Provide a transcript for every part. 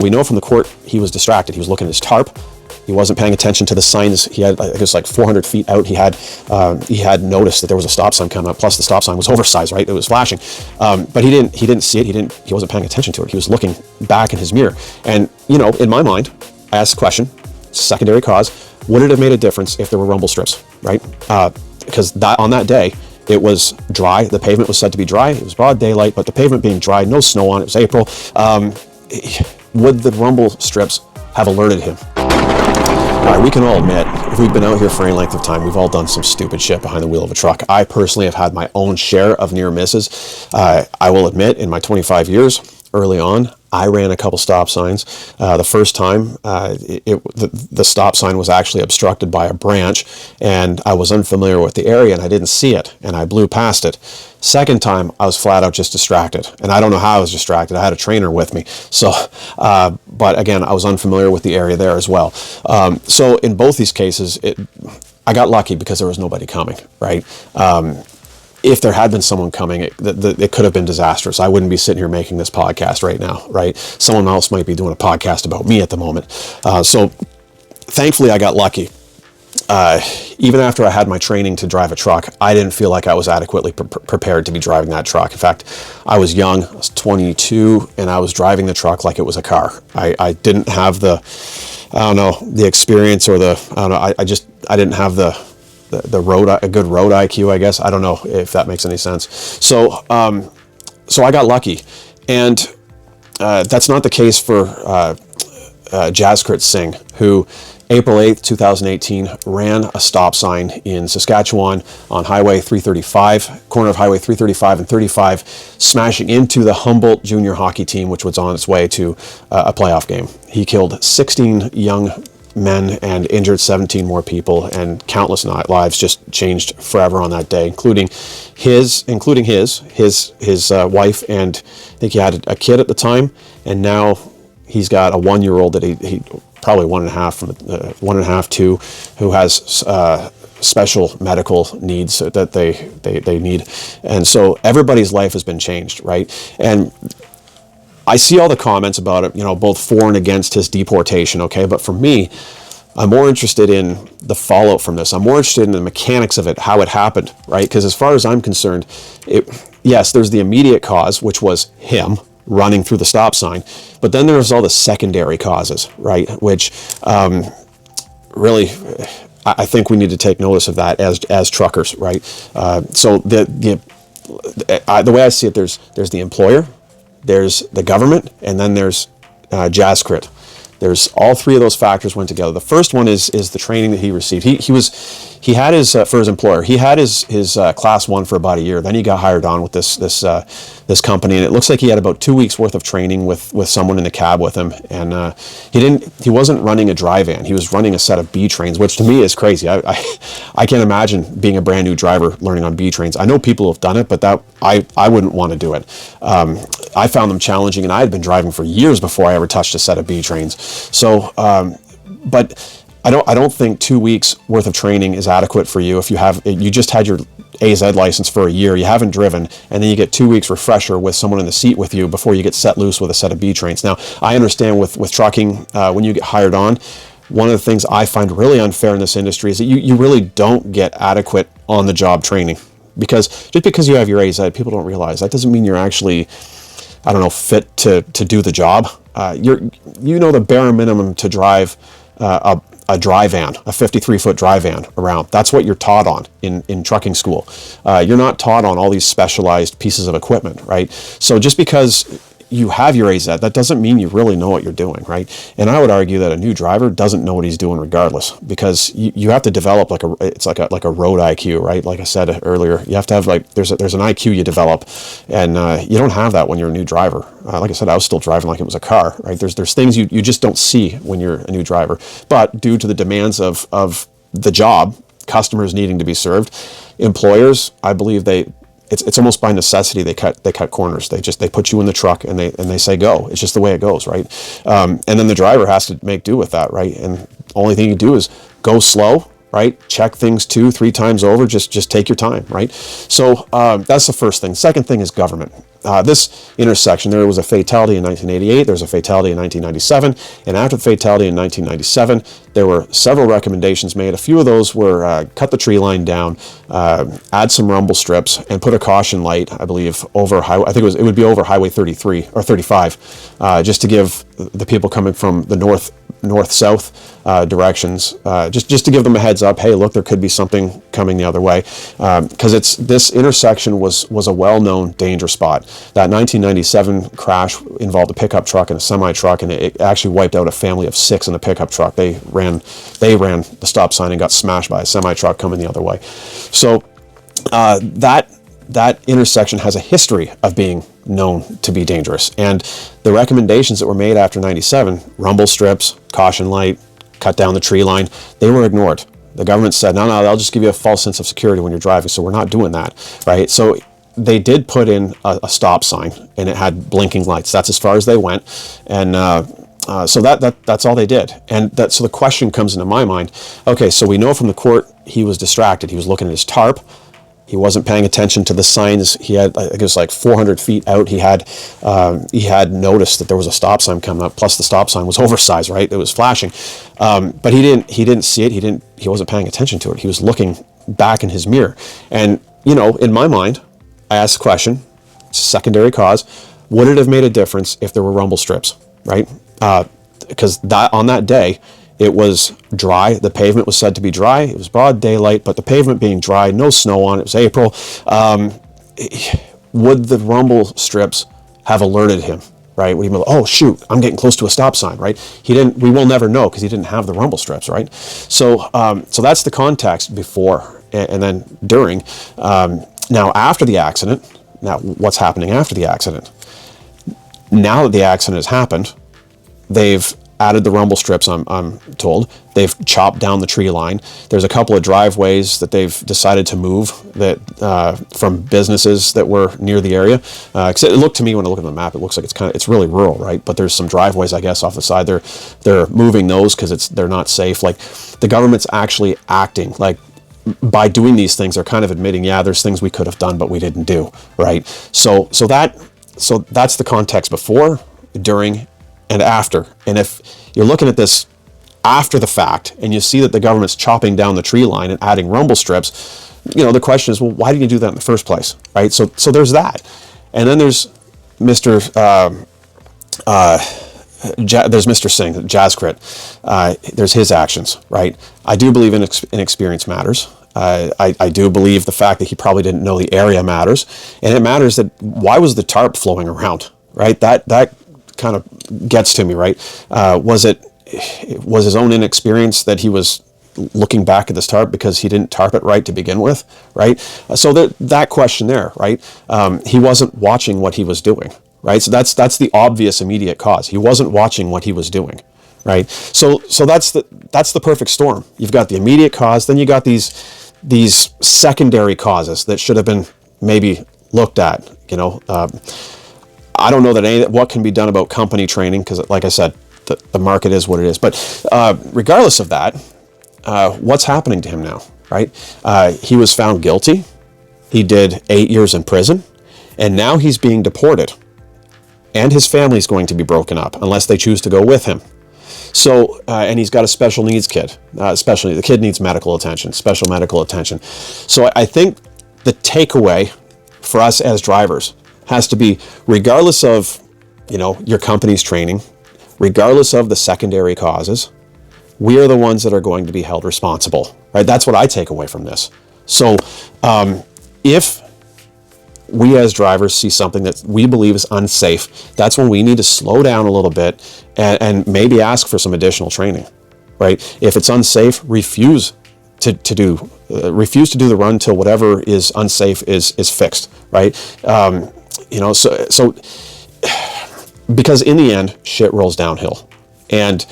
We know from the court he was distracted. He was looking at his tarp. He wasn't paying attention to the signs. He had, I think it was like 400 feet out. He had noticed that there was a stop sign coming up. Plus, the stop sign was oversized, right? It was flashing, but he didn't see it. He wasn't paying attention to it. He was looking back in his mirror. And in my mind, I asked the question: secondary cause. Would it have made a difference if there were rumble strips, right? Because on that day, it was dry. The pavement was said to be dry. It was broad daylight, but the pavement being dry, no snow on it. It was April. Would the rumble strips have alerted him? All right, we can all admit, if we've been out here for any length of time, we've all done some stupid shit behind the wheel of a truck. I personally have had my own share of near misses. I will admit, in my 25 years, early on, I ran a couple stop signs. The first time, the stop sign was actually obstructed by a branch, and I was unfamiliar with the area, and I didn't see it, and I blew past it. Second time, I was flat out just distracted, and I don't know how I was distracted. I had a trainer with me, so. But again, I was unfamiliar with the area there as well. So in both these cases, I got lucky because there was nobody coming, right? If there had been someone coming, it could have been disastrous. I wouldn't be sitting here making this podcast right now, right? Someone else might be doing a podcast about me at the moment. So thankfully, I got lucky. Even after I had my training to drive a truck, I didn't feel like I was adequately prepared to be driving that truck. In fact, I was young, I was 22, and I was driving the truck like it was a car. I didn't have the experience or I didn't have a good road IQ, I guess. I don't know if that makes any sense. So I got lucky, and that's not the case for Jaskrit Singh, who April 8th, 2018, ran a stop sign in Saskatchewan on Highway 335, corner of Highway 335 and 35, smashing into the Humboldt junior hockey team, which was on its way to a playoff game. He killed 16 young men and injured 17 more people, and countless lives just changed forever on that day, including his wife, and I think he had a kid at the time, and now he's got a 1-year-old that he probably 1.5, 2, who has special medical needs that they need, and so everybody's life has been changed, right? And I see all the comments about it, both for and against his deportation, okay? But for me, I'm more interested in the fallout from this. I'm more interested in the mechanics of it, how it happened, right? Because as far as I'm concerned, yes, there's the immediate cause, which was him running through the stop sign, but then there's all the secondary causes, right? Which really, I think we need to take notice of that as truckers, right? So the way I see it, there's the employer, there's the government, and then there's Jaskrit. There's all three of those factors went together. The first one is the training that he received. He had his for his employer. He had his class 1 for about a year. Then he got hired on with this company, and it looks like he had about 2 weeks worth of training with someone in the cab with him. And he wasn't running a dry van. He was running a set of B trains, which to me is crazy. I can't imagine being a brand new driver learning on B trains. I know people have done it, but I wouldn't want to do it. I found them challenging, and I had been driving for years before I ever touched a set of B trains. So, but I don't think 2 weeks worth of training is adequate for you if you just had your AZ license for a year, you haven't driven, and then you get 2 weeks refresher with someone in the seat with you before you get set loose with a set of B trains. Now, I understand with trucking, when you get hired on, one of the things I find really unfair in this industry is that you really don't get adequate on-the-job training. Because just because you have your AZ, people don't realize that doesn't mean you're actually, fit to do the job. The bare minimum to drive a dry van, a 53-foot dry van around. That's what you're taught on in trucking school. You're not taught on all these specialized pieces of equipment, right? So just because you have your AZ, that doesn't mean you really know what you're doing, right? And I would argue that a new driver doesn't know what he's doing regardless, because you have to develop like a road IQ, right? Like I said earlier, you have to have there's an IQ you develop, and you don't have that when you're a new driver. Like I said, I was still driving like it was a car, right? There's things you just don't see when you're a new driver, but due to the demands of the job, customers needing to be served, employers, I believe it's almost by necessity they cut corners. They put you in the truck and they say go. It's just the way it goes, right? And then the driver has to make do with that, right? And the only thing you do is go slow, right? Check things 2-3 times over. Just take your time, right? So that's the first thing. Second thing is government. this intersection, there was a fatality in 1988, there was a fatality in 1997, and after the fatality in 1997, there were several recommendations made. A few of those were cut the tree line down, add some rumble strips, and put a caution light, I believe, over highway. I think it would be over Highway 33 or 35, just to give the people coming from the north-south directions, just to give them a heads up. Hey, look, there could be something coming the other way, because this intersection was a well-known danger spot. That 1997 crash involved a pickup truck and a semi-truck, and it actually wiped out a family of 6 in a pickup truck. They ran the stop sign and got smashed by a semi-truck coming the other way. So that intersection has a history of being known to be dangerous. And the recommendations that were made after 97, rumble strips, caution light, cut down the tree line, they were ignored. The government said, no, they'll just give you a false sense of security when you're driving, so we're not doing that, right? So they did put in a stop sign, and it had blinking lights. That's as far as they went. And so that's all they did. And so the question comes into my mind, okay, so we know from the court he was distracted. He was looking at his tarp. He wasn't paying attention to the signs. He had, I think it was like 400 feet out. He had noticed that there was a stop sign coming up. Plus, the stop sign was oversized, right? It was flashing, but he didn't see it. He wasn't paying attention to it. He was looking back in his mirror. And in my mind, I asked the question: it's a secondary cause. Would it have made a difference if there were rumble strips, right? Because on that day, it was dry. The pavement was said to be dry. It was broad daylight, but the pavement being dry, no snow on it. It was April. Would the rumble strips have alerted him, right? Would he be like, oh shoot, I'm getting close to a stop sign, right? He didn't. We will never know because he didn't have the rumble strips, right? So that's the context before and then during. Now after the accident, now what's happening after the accident? Now that the accident has happened, they've added the rumble strips, I'm told. They've chopped down the tree line. There's a couple of driveways that they've decided to move that from businesses that were near the area. Because it looked to me, when I look at the map, it looks like it's really rural, right? But there's some driveways, I guess, off the side. They're moving those because they're not safe. Like, the government's actually acting. Like, by doing these things, they're kind of admitting, yeah, there's things we could have done, but we didn't do, right? So that's the context before, during, and after. And if you're looking at this after the fact and you see that the government's chopping down the tree line and adding rumble strips, the question is, well, why did you do that in the first place, right? So there's that. And then there's Mr. There's Mr. Singh, Jazzcrit. There's his actions, right? I do believe inexperience matters. I do believe the fact that he probably didn't know the area matters. And it matters that, why was the tarp flowing around, right? That kind of gets to me, right? Was his own inexperience that he was looking back at this tarp because he didn't tarp it right to begin with, right? So that question there, right? He wasn't watching what he was doing, right? So that's the obvious immediate cause. He wasn't watching what he was doing, right? So that's the perfect storm. You've got the immediate cause, then you got these secondary causes that should have been maybe looked at. I don't know that what can be done about company training, because, like I said, the market is what it is. But regardless of that, what's happening to him now, right? He was found guilty. He did 8 years in prison, and now he's being deported. And his family's going to be broken up unless they choose to go with him. So, and he's got a special needs kid. Especially the kid needs medical attention, special medical attention. So I think the takeaway for us as drivers has to be, regardless of, your company's training, regardless of the secondary causes, we are the ones that are going to be held responsible, right? That's what I take away from this. So if we as drivers see something that we believe is unsafe, that's when we need to slow down a little bit and maybe ask for some additional training, right? If it's unsafe, refuse to do the run till whatever is unsafe is fixed, right? So because in the end, shit rolls downhill. And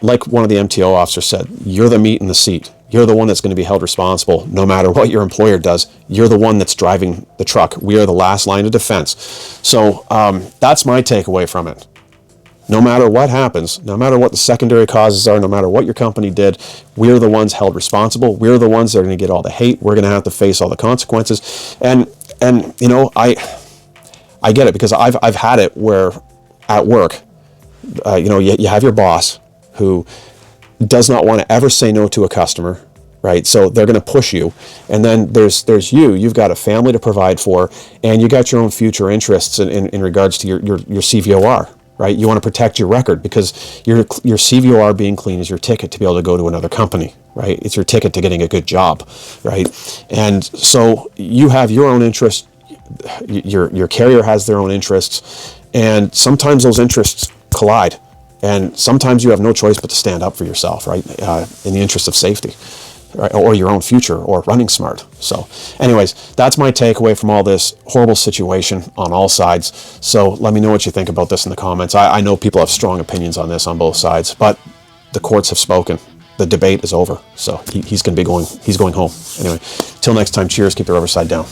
like one of the MTO officers said, you're the meat in the seat. You're the one that's going to be held responsible no matter what your employer does. You're the one that's driving the truck. We are the last line of defense. So that's my takeaway from it. No matter what happens, no matter what the secondary causes are, no matter what your company did, we're the ones held responsible. We're the ones that are going to get all the hate. We're going to have to face all the consequences. And I get it, because I've had it where at work, you have your boss who does not want to ever say no to a customer, right? So they're going to push you. And then there's you've got a family to provide for, and you got your own future interests in regards to your CVOR, right? You want to protect your record, because your CVOR being clean is your ticket to be able to go to another company, right? It's your ticket to getting a good job, right? And so you have your own interests, your carrier has their own interests, and sometimes those interests collide. And sometimes you have no choice but to stand up for yourself, right? In the interest of safety, right? Or your own future, or running smart. So anyways, that's my takeaway from all this horrible situation on all sides. So let me know what you think about this in the comments. I know people have strong opinions on this on both sides, but the courts have spoken. The debate is over. So he's going home. Anyway, till next time, cheers. Keep the rubber side down.